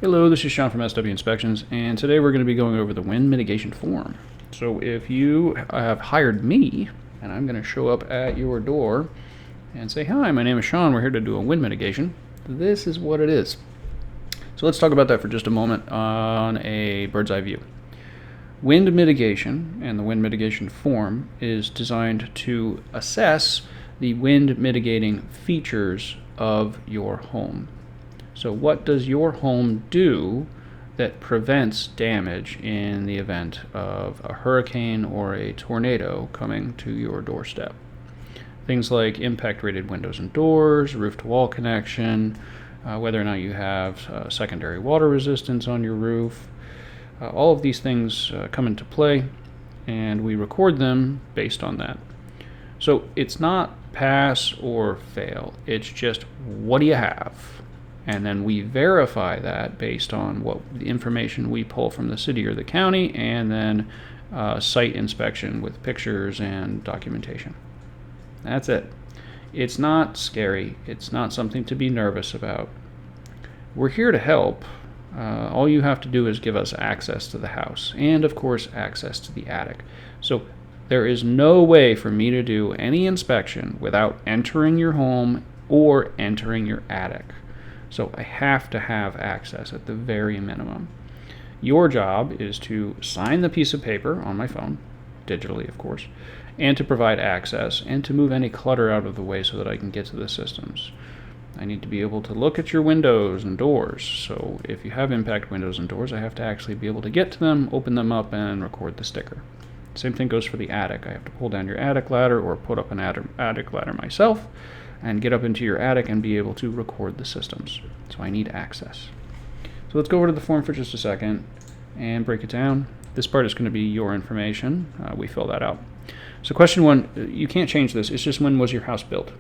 Hello, this is Sean from SW Inspections, and today we're going to be going over the wind mitigation form. So if you have hired me, and I'm going to show up at your door and say, hi, my name is Sean, we're here to do a wind mitigation, this is what it is. So let's talk about that for just a moment on a bird's eye view. Wind mitigation and the wind mitigation form is designed to assess the wind mitigating features of your home. So what does your home do that prevents damage in the event of a hurricane or a tornado coming to your doorstep? Things like impact-rated windows and doors, roof-to-wall connection, whether or not you have secondary water resistance on your roof. All of these things come into play, and we record them based on that. So it's not pass or fail. It's just, what do you have? And then we verify that based on what the information we pull from the city or the county, and then site inspection with pictures and documentation. That's it. It's not scary. It's not something to be nervous about. We're here to help. All you have to do is give us access to the house, and of course access to the attic. So there is no way for me to do any inspection without entering your home or entering your attic. So I have to have access at the very minimum. Your job is to sign the piece of paper on my phone, digitally of course, and to provide access and to move any clutter out of the way so that I can get to the systems. I need to be able to look at your windows and doors. So if you have impact windows and doors, I have to actually be able to get to them, open them up, and record the sticker. Same thing goes for the attic. I have to pull down your attic ladder or put up an attic ladder myself and get up into your attic and be able to record the systems. So I need access. So let's go over to the form for just a second and break it down. This part is going to be your information. We fill that out. So question one, you can't change this. It's just, when was your house built?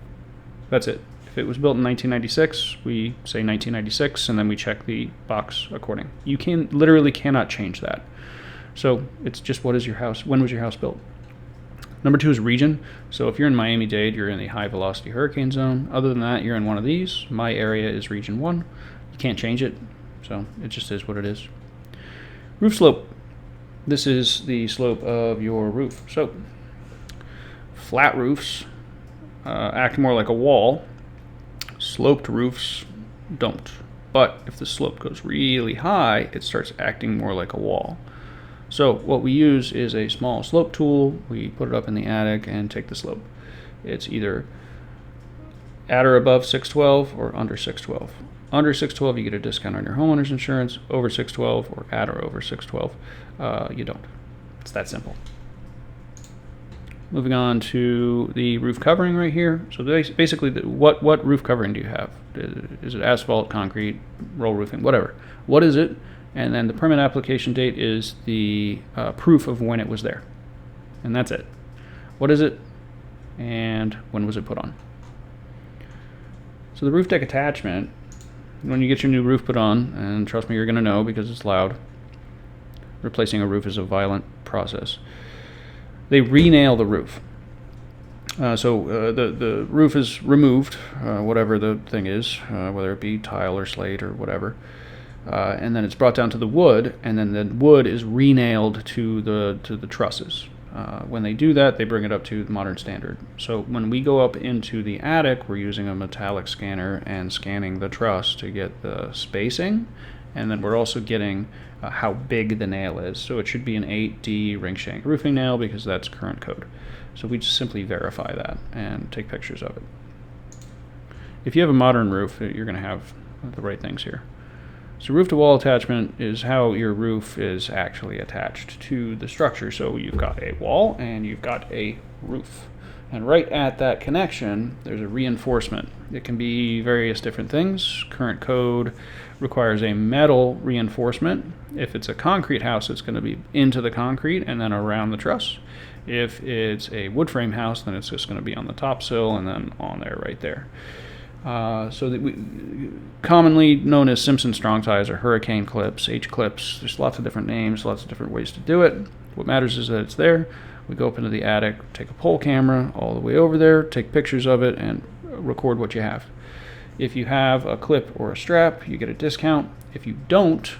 That's it. If it was built in 1996, we say 1996, and then we check the box according. You literally cannot change that. So it's just, what is your house? When was your house built? Number two is region. So if you're in Miami-Dade, you're in the high velocity hurricane zone. Other than that, you're in one of these. My area is region 1. You can't change it, so it just is what it is. Roof slope. This is the slope of your roof. So flat roofs act more like a wall. Sloped roofs don't. But if the slope goes really high, it starts acting more like a wall. So what we use is a small slope tool. We put it up in the attic and take the slope. It's either at or above 612 or under 612. Under 612, you get a discount on your homeowner's insurance. Over 612 or at or over 612, you don't. It's that simple. Moving on to the roof covering right here. So basically, what roof covering do you have? Is it asphalt, concrete, roll roofing, whatever? What is it? And then the permit application date is the proof of when it was there. And that's it. What is it? And when was it put on? So the roof deck attachment, when you get your new roof put on, and trust me, you're going to know because it's loud. Replacing a roof is a violent process. They re-nail the roof. So the roof is removed, whatever the thing is, whether it be tile or slate or whatever. And then it's brought down to the wood, and then the wood is re-nailed to the trusses. When they do that, they bring it up to the modern standard. So when we go up into the attic, we're using a metallic scanner and scanning the truss to get the spacing, and then we're also getting how big the nail is. So it should be an 8D ring shank roofing nail because that's current code. So we just simply verify that and take pictures of it. If you have a modern roof, you're going to have the right things here. So roof-to-wall attachment is how your roof is actually attached to the structure. So you've got a wall and you've got a roof. And right at that connection, there's a reinforcement. It can be various different things. Current code requires a metal reinforcement. If it's a concrete house, it's going to be into the concrete and then around the truss. If it's a wood frame house, then it's just going to be on the top sill and then on there right there. So that commonly known as Simpson strong ties or hurricane clips, H-clips. There's lots of different names, lots of different ways to do it. What matters is that it's there. We go up into the attic, take a pole camera all the way over there, take pictures of it, and record what you have. If you have a clip or a strap, you get a discount. If you don't,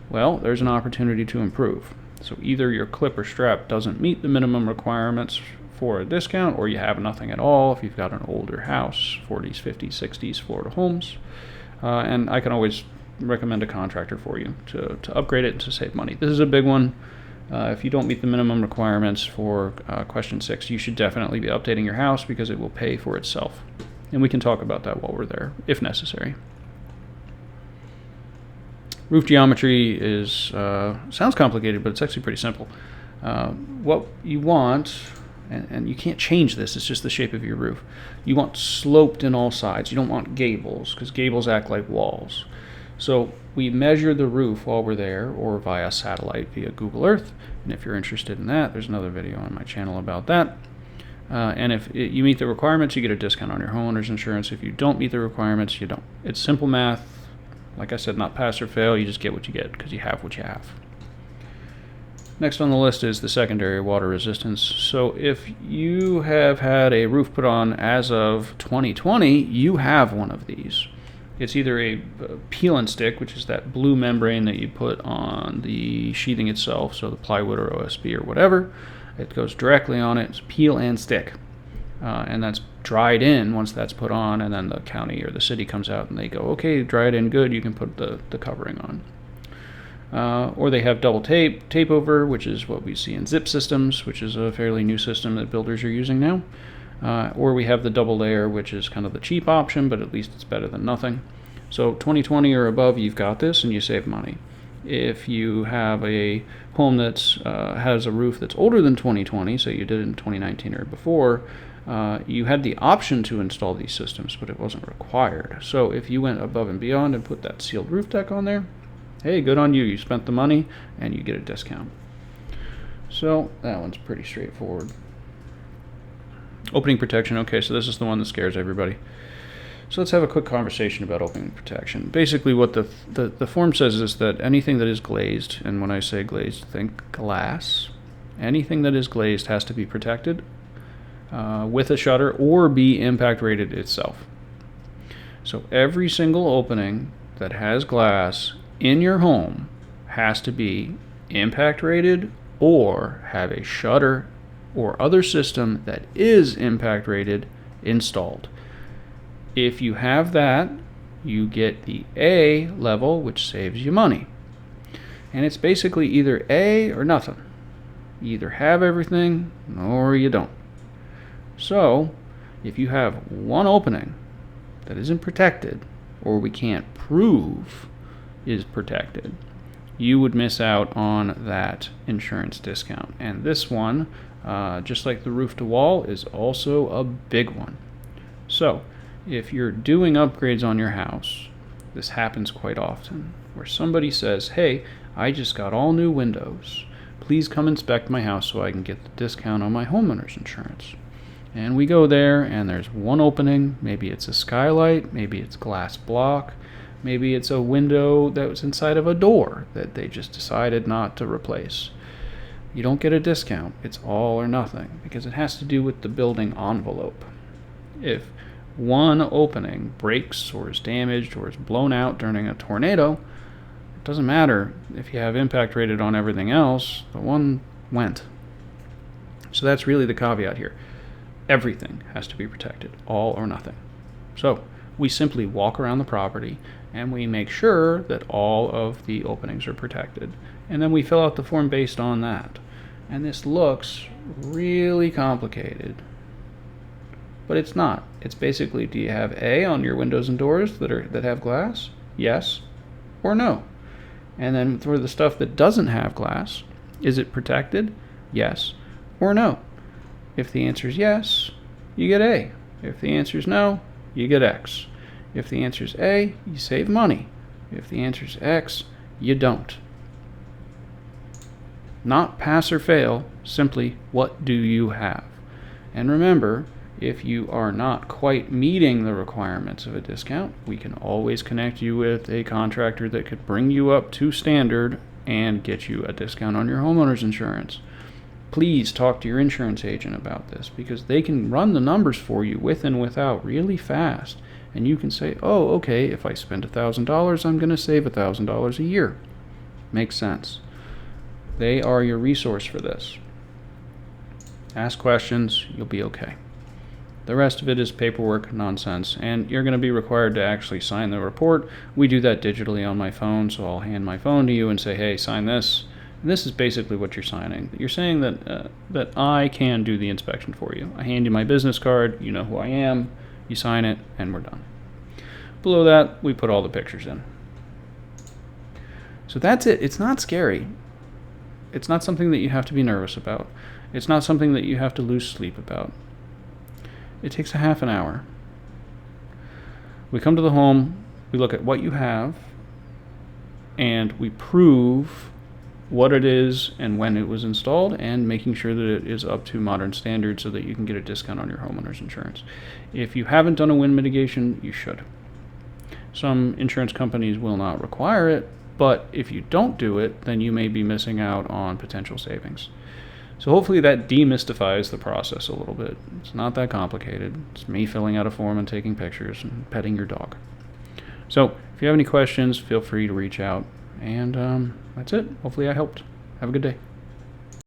well, there's an opportunity to improve. So either your clip or strap doesn't meet the minimum requirements for a discount, or you have nothing at all if you've got an older house, 40s, 50s, 60s Florida homes. And I can always recommend a contractor for you to upgrade it and to save money. This is a big one. If you don't meet the minimum requirements for question 6, you should definitely be updating your house because it will pay for itself. And we can talk about that while we're there, if necessary. Roof geometry is sounds complicated, but it's actually pretty simple. What you want, and you can't change this, it's just the shape of your roof. You want sloped in all sides. You don't want gables, because gables act like walls. So we measure the roof while we're there, or via satellite via Google Earth. And if you're interested in that, there's another video on my channel about that. And if you meet the requirements, you get a discount on your homeowner's insurance. If you don't meet the requirements, you don't. It's simple math. Like I said, not pass or fail. You just get what you get because you have what you have. Next on the list is the secondary water resistance. So if you have had a roof put on as of 2020, you have one of these. It's either a peel and stick, which is that blue membrane that you put on the sheathing itself, so the plywood or OSB or whatever. It goes directly on it. It's peel and stick. And that's dried in once that's put on, and then the county or the city comes out and they go, okay, dry it in good, you can put the covering on. Or they have double tape over, which is what we see in zip systems, which is a fairly new system that builders are using now. Or we have the double layer, which is kind of the cheap option, but at least it's better than nothing. So 2020 or above, you've got this and you save money. If you have a home that has a roof that's older than 2020, so you did it in 2019 or before, you had the option to install these systems, but it wasn't required. So if you went above and beyond and put that sealed roof deck on there, hey, good on you. You spent the money and you get a discount. So that one's pretty straightforward. Opening protection. Okay, so this is the one that scares everybody. So let's have a quick conversation about opening protection. Basically what the form says is that anything that is glazed, and when I say glazed, think glass, anything that is glazed has to be protected with a shutter or be impact rated itself. So every single opening that has glass in your home has to be impact rated or have a shutter or other system that is impact rated installed. If you have that, you get the A level, which saves you money. And it's basically either A or nothing. You either have everything or you don't. So if you have one opening that isn't protected, or we can't prove is protected, you would miss out on that insurance discount. And this one, just like the roof to wall, is also a big one. So if you're doing upgrades on your house, this happens quite often, where somebody says, hey, I just got all new windows. Please come inspect my house so I can get the discount on my homeowner's insurance. And we go there and there's one opening. Maybe it's a skylight, maybe it's glass block, maybe it's a window that was inside of a door that they just decided not to replace. You don't get a discount. It's all or nothing because it has to do with the building envelope. If one opening breaks or is damaged or is blown out during a tornado, it doesn't matter if you have impact rated on everything else, the one went. So that's really the caveat here. Everything has to be protected, all or nothing. So we simply walk around the property and we make sure that all of the openings are protected. And then we fill out the form based on that. And this looks really complicated, but it's not. It's basically, do you have A on your windows and doors that have glass? Yes or no. And then for the stuff that doesn't have glass, is it protected? Yes or no. If the answer is yes, you get A. If the answer is no, you get X. If the answer is A, you save money. If the answer is X, you don't. Not pass or fail, simply what do you have? And remember, if you are not quite meeting the requirements of a discount, we can always connect you with a contractor that could bring you up to standard and get you a discount on your homeowner's insurance. Please talk to your insurance agent about this because they can run the numbers for you with and without really fast And you can say, oh, okay, if I spend $1,000, I'm going to save $1,000 a year. Makes sense. They are your resource for this. Ask questions, you'll be okay. The rest of it is paperwork nonsense, and you're going to be required to actually sign the report. We do that digitally on my phone, so I'll hand my phone to you and say, hey, sign this. And this is basically what you're signing. You're saying that I can do the inspection for you. I hand you my business card, you know who I am, you sign it, and we're done. Below that, we put all the pictures in. So that's it. It's not scary. It's not something that you have to be nervous about. It's not something that you have to lose sleep about. It takes a half an hour. We come to the home, we look at what you have, and we prove what it is and when it was installed, and making sure that it is up to modern standards so that you can get a discount on your homeowner's insurance. If you haven't done a wind mitigation, you should. Some insurance companies will not require it, but if you don't do it, then you may be missing out on potential savings. So hopefully that demystifies the process a little bit. It's not that complicated. It's me filling out a form and taking pictures and petting your dog. So if you have any questions, feel free to reach out. And that's it. Hopefully I helped. Have a good day.